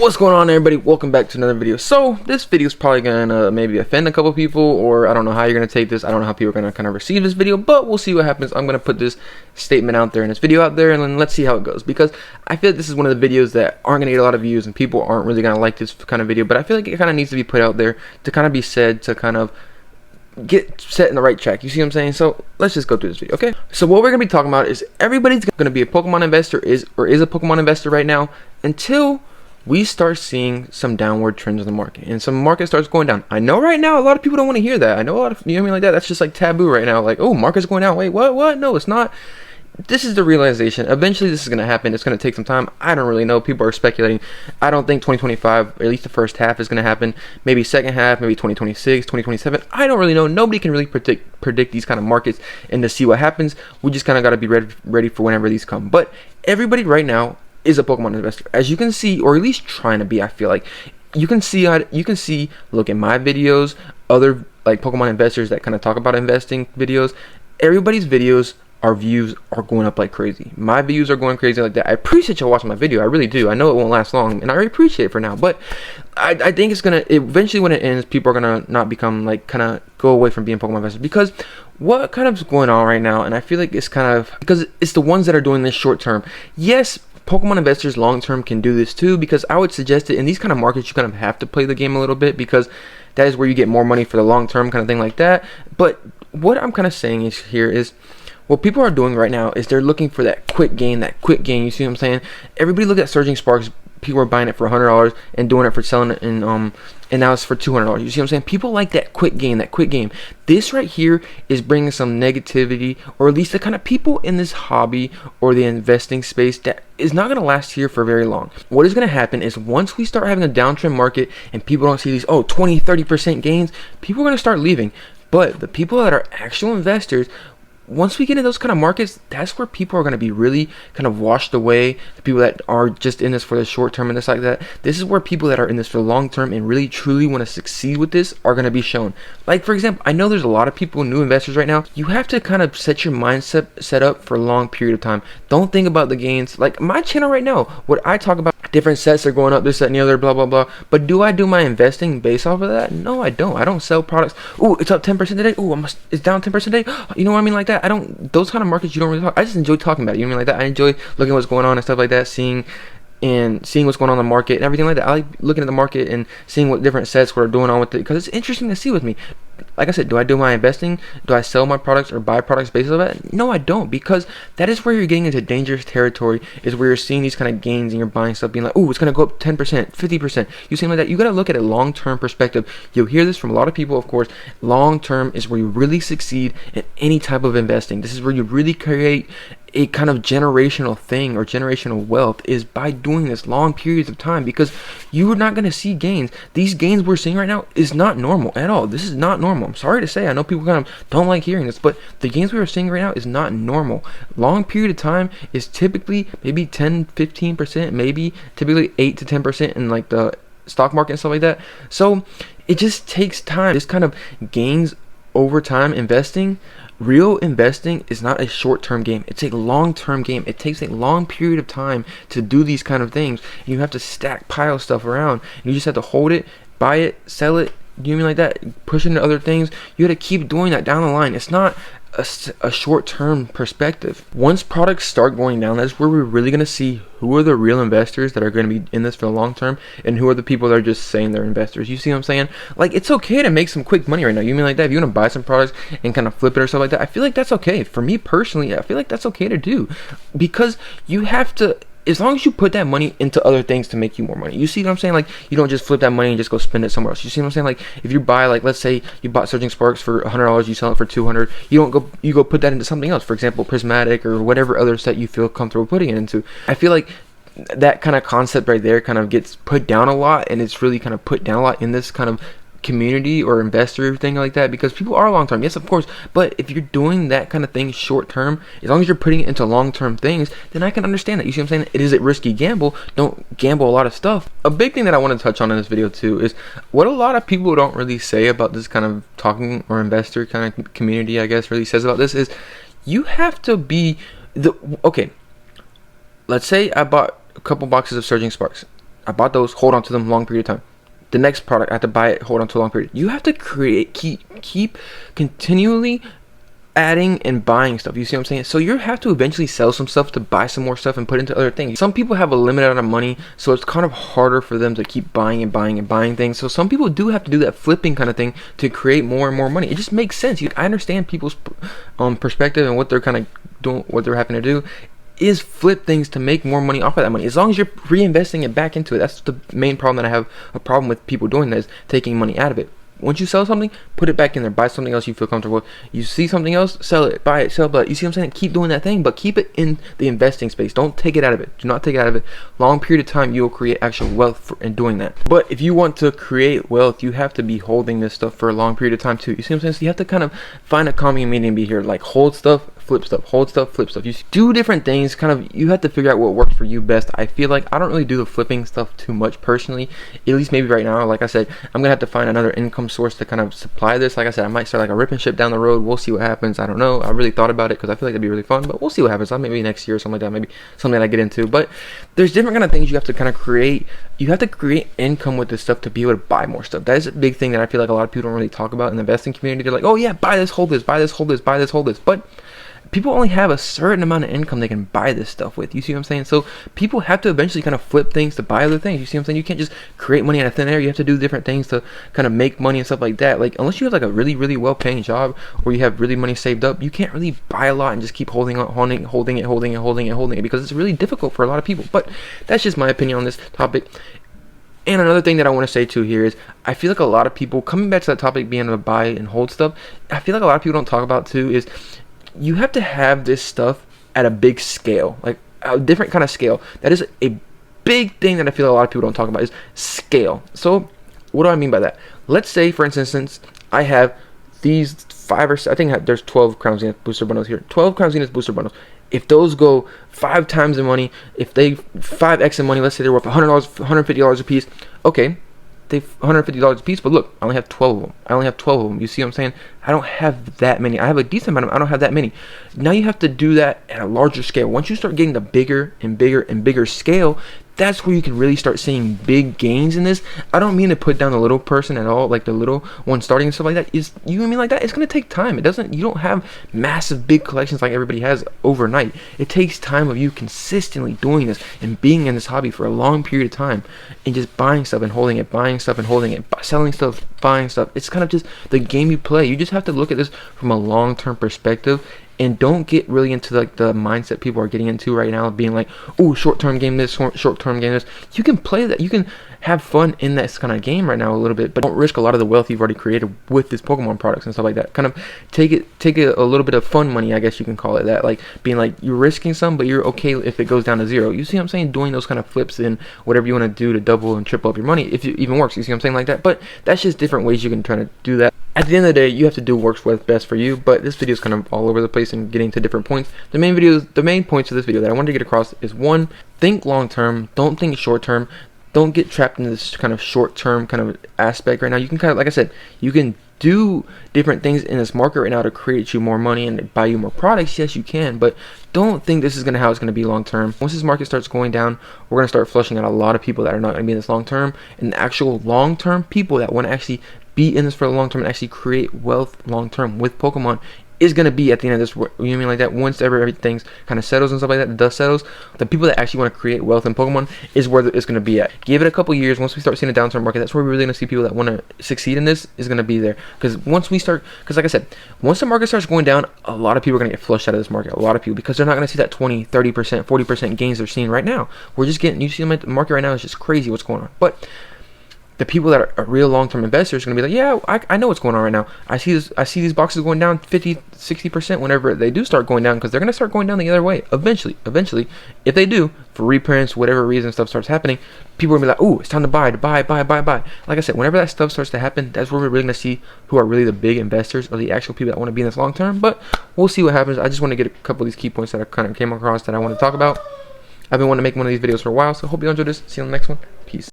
What's going on, everybody? Welcome back to another video. So this video is probably gonna maybe offend a couple people, or I don't know how you're gonna take this. I don't know how people are gonna kind of receive this video, but we'll see what happens. I'm gonna put this statement out there and this video out there, and then let's see how it goes, because I feel like this is one of the videos that aren't gonna get a lot of views and people aren't really gonna like this kind of video, but I feel like it kind of needs to be put out there to kind of be said, to kind of get set in the right track. You see what I'm saying? So let's just go through this video. Okay, so what we're gonna be talking about is everybody's gonna be a Pokemon investor, is a Pokemon investor right now, until we start seeing some downward trends in the market and some market starts going down. I know right now a lot of people don't want to hear that. I know a lot of, you know what I mean, like that. That's just like taboo right now. Like, oh, market's going down. Wait, what? No, it's not. This is the realization. Eventually this is going to happen. It's going to take some time. I don't really know. People are speculating. I don't think 2025, or at least the first half, is going to happen. Maybe second half, maybe 2026, 2027. I don't really know. Nobody can really predict these kind of markets and to see what happens. We just kind of got to be ready for whenever these come. But everybody right now is a Pokemon investor, as you can see, or at least trying to be. I feel like you can see, look at my videos, other like Pokemon investors that kind of talk about investing videos. Everybody's videos, our views are going up like crazy. My views are going crazy like that. I appreciate y'all watching my video. I really do. I know it won't last long, and I appreciate it for now, but I think it's gonna eventually, when it ends, people are gonna not become like, kind of go away from being Pokemon investors, because what kind of is going on right now, and I feel like it's kind of because it's the ones that are doing this short term. Yes, Pokemon investors long term can do this too, because I would suggest it in these kind of markets. You kind of have to play the game a little bit, because that is where you get more money for the long term kind of thing like that. But what I'm kind of saying is here is, what people are doing right now is they're looking for that quick gain. You see what I'm saying? Everybody look at Surging Sparks. People are buying it for $100 and doing it for selling it, and now it's for $200. You see what I'm saying? People like that quick gain, This right here is bringing some negativity, or at least the kind of people in this hobby or the investing space that is not going to last here for very long. What is going to happen is, once we start having a downtrend market and people don't see these 20-30% gains, people are going to start leaving. But the people that are actual investors, once we get in those kind of markets, that's where people are going to be really kind of washed away. The people that are just in this for the short term and this like that, this is where people that are in this for the long term and really truly want to succeed with this are going to be shown. Like, for example, I know there's a lot of people, new investors right now. You have to kind of set your mindset set up for a long period of time. Don't think about the gains. Like my channel right now, what I talk about, different sets are going up, this, that, and the other, blah, blah, blah. But do I do my investing based off of that? No, I don't. I don't sell products. Ooh, it's up 10% today. Ooh, it's down 10% today. You know what I mean? Like that. I don't, those kind of markets, you don't really talk. I just enjoy talking about it. You know what I mean? Like that. I enjoy looking at what's going on and stuff like that, seeing what's going on in the market and everything like that. I like looking at the market and seeing what different sets what are going on with it, because it's interesting to see with me. Like I said, do I do my investing? Do I sell my products or buy products based on that? No, I don't, because that is where you're getting into dangerous territory, is where you're seeing these kind of gains and you're buying stuff being like, oh, it's going to go up 10%, 50%. You seem like that. You got to look at a long-term perspective. You'll hear this from a lot of people, of course. Long-term is where you really succeed in any type of investing. This is where you really create a kind of generational thing or generational wealth, is by doing this long periods of time, because you are not going to see gains. These gains we're seeing right now is not normal at all. This is not normal. I'm sorry to say. I know people kind of don't like hearing this, but the gains we are seeing right now is not normal. Long period of time is typically maybe 10-15%, maybe typically 8 to 10% in like the stock market and stuff like that. So it just takes time. This kind of gains over time. Real investing is not a short-term game. It's a long-term game. It takes a long period of time to do these kind of things. You have to stack, pile stuff around. You just have to hold it, buy it, sell it. You mean like that? Push into other things. You got to keep doing that down the line. It's not a short-term perspective. Once products start going down, that's where we're really going to see who are the real investors that are going to be in this for the long term, and who are the people that are just saying they're investors. You see what I'm saying? Like, it's okay to make some quick money right now. You mean like that? If you want to buy some products and kind of flip it or stuff like that, I feel like that's okay. For me personally, I feel like that's okay to do, because you have to, as long as you put that money into other things to make you more money. You see what I'm saying? Like, you don't just flip that money and just go spend it somewhere else. You see what I'm saying? Like, if you buy, like, let's say you bought Surging Sparks for $100, you sell it for $200. You go put that into something else. For example, Prismatic or whatever other set you feel comfortable putting it into. I feel like that kind of concept right there kind of gets put down a lot, and it's really kind of put down a lot in this kind of community or investor thing like that, because people are long term, yes, of course, but if you're doing that kind of thing short term, as long as you're putting it into long term things, then I can understand that. You see what I'm saying? It is a risky gamble. Don't gamble a lot of stuff. A big thing that I want to touch on in this video too is what a lot of people don't really say about this kind of talking or investor kind of community, I guess, really says about this is, you have to be okay, let's say I bought a couple boxes of Surging Sparks. I bought those, hold on to them long period of time. The next product, I have to buy it, hold on to a long period. You have to keep continually adding and buying stuff. You see what I'm saying? So you have to eventually sell some stuff to buy some more stuff and put into other things. Some people have a limited amount of money, so it's kind of harder for them to keep buying and buying and buying things. So some people do have to do that flipping kind of thing to create more and more money. It just makes sense. I understand people's perspective and what they're kind of doing, what they're having to do is flip things to make more money off of that money, as long as you're reinvesting it back into it. That's the main problem that I have a problem with people doing, that is taking money out of it. Once you sell something, put it back in there. Buy something else you feel comfortable with. You see something else, sell it, buy it, sell it. But you see what I'm saying? Keep doing that thing, but keep it in the investing space. Don't take it out of it. Do not take it out of it. Long period of time, you will create actual wealth in doing that. But if you want to create wealth, you have to be holding this stuff for a long period of time too. You see what I'm saying? So you have to kind of find a common medium, be here, like hold stuff, flip stuff, hold stuff, flip stuff. You do different things. Kind of, you have to figure out what works for you best. I feel like I don't really do the flipping stuff too much personally, at least maybe right now. Like I said, I'm gonna have to find another income source to kind of supply this. Like I said, I might start like a rip and ship down the road. We'll see what happens. I don't know. I really thought about it because I feel like that'd be really fun, but we'll see what happens. Maybe next year or something like that. Maybe something that I get into. But there's different kind of things you have to kind of create. You have to create income with this stuff to be able to buy more stuff. That is a big thing that I feel like a lot of people don't really talk about in the investing community. They're like, oh yeah, buy this, hold this, buy this, hold this, buy this, hold this. But people only have a certain amount of income they can buy this stuff with. You see what I'm saying? So people have to eventually kind of flip things to buy other things. You see what I'm saying? You can't just create money out of thin air. You have to do different things to kind of make money and stuff like that. Like, unless you have like a really, really well-paying job or you have really money saved up, you can't really buy a lot and just keep holding it, because it's really difficult for a lot of people. But that's just my opinion on this topic. And another thing that I want to say too here is, I feel like a lot of people, coming back to that topic, being able to buy and hold stuff, I feel like a lot of people don't talk about too is, you have to have this stuff at a big scale, like a different kind of scale. That is a big thing that I feel like a lot of people don't talk about, is scale. So what do I mean by that? Let's say, for instance, I have these 5 or 6, I think there's 12 Crown Zenith booster bundles here. 12 Crown Zenith booster bundles. If those go 5 times the money, if they 5x in money, let's say they're worth $100, $150 a piece. Okay, they $150 a piece, but look, I only have 12 of them. You see what I'm saying? I don't have that many. I have a decent amount of them. I don't have that many. Now you have to do that at a larger scale. Once you start getting the bigger and bigger and bigger scale, that's where you can really start seeing big gains in this. I don't mean to put down the little person at all, like the little one starting and stuff like that. You know what I mean? Like that, it's gonna take time. You don't have massive big collections like everybody has overnight. It takes time of you consistently doing this and being in this hobby for a long period of time and just buying stuff and holding it, buying stuff and holding it, selling stuff, buying stuff. It's kind of just the game you play. You just have to look at this from a long-term perspective. And don't get really into like the mindset people are getting into right now, being like, oh, short-term game this, short-term game this. You can play that. You can have fun in this kind of game right now a little bit, but don't risk a lot of the wealth you've already created with this Pokemon products and stuff like that. Kind of take it a little bit of fun money, I guess you can call it that. Like being like, you're risking some, but you're okay if it goes down to zero. You see what I'm saying? Doing those kind of flips and whatever you want to do to double and triple up your money, if it even works. You see what I'm saying? Like that. But that's just different ways you can try to do that. At the end of the day, you have to do what's best for you, but this video is kind of all over the place and getting to different points. The main points of this video that I wanted to get across is, 1, think long term, don't think short term. Don't get trapped in this kind of short term kind of aspect right now. You can kind of, like I said, you can do different things in this market right now to create you more money and buy you more products. Yes, you can, but don't think this is how it's going to be long term. Once this market starts going down, we're going to start flushing out a lot of people that are not going to be in this long term, and the actual long term people that want to actually be in this for the long term and actually create wealth long term with Pokemon is going to be at the end of this, you know what I mean, like that. Once everything kind of settles and stuff like that, the dust settles, the people that actually want to create wealth in Pokemon is where it's going to be at. Give it a couple years. Once we start seeing a downturn market, that's where we're really going to see people that want to succeed in this is going to be there. Because like I said, once the market starts going down, a lot of people are going to get flushed out of this market. A lot of people, because they're not going to see that 20, 30%, 40% gains they're seeing right now. We're just getting, you see the market right now is just crazy what's going on. But the people that are real long-term investors are going to be like, yeah, I know what's going on right now. I see these boxes going down 50, 60% whenever they do start going down, because they're going to start going down the other way eventually. If they do, for reprints, whatever reason stuff starts happening, people are going to be like, oh, it's time to buy. Like I said, whenever that stuff starts to happen, that's where we're really going to see who are really the big investors or the actual people that want to be in this long-term. But we'll see what happens. I just want to get a couple of these key points that I kind of came across that I want to talk about. I've been wanting to make one of these videos for a while, so hope you enjoyed this. See you on the next one. Peace.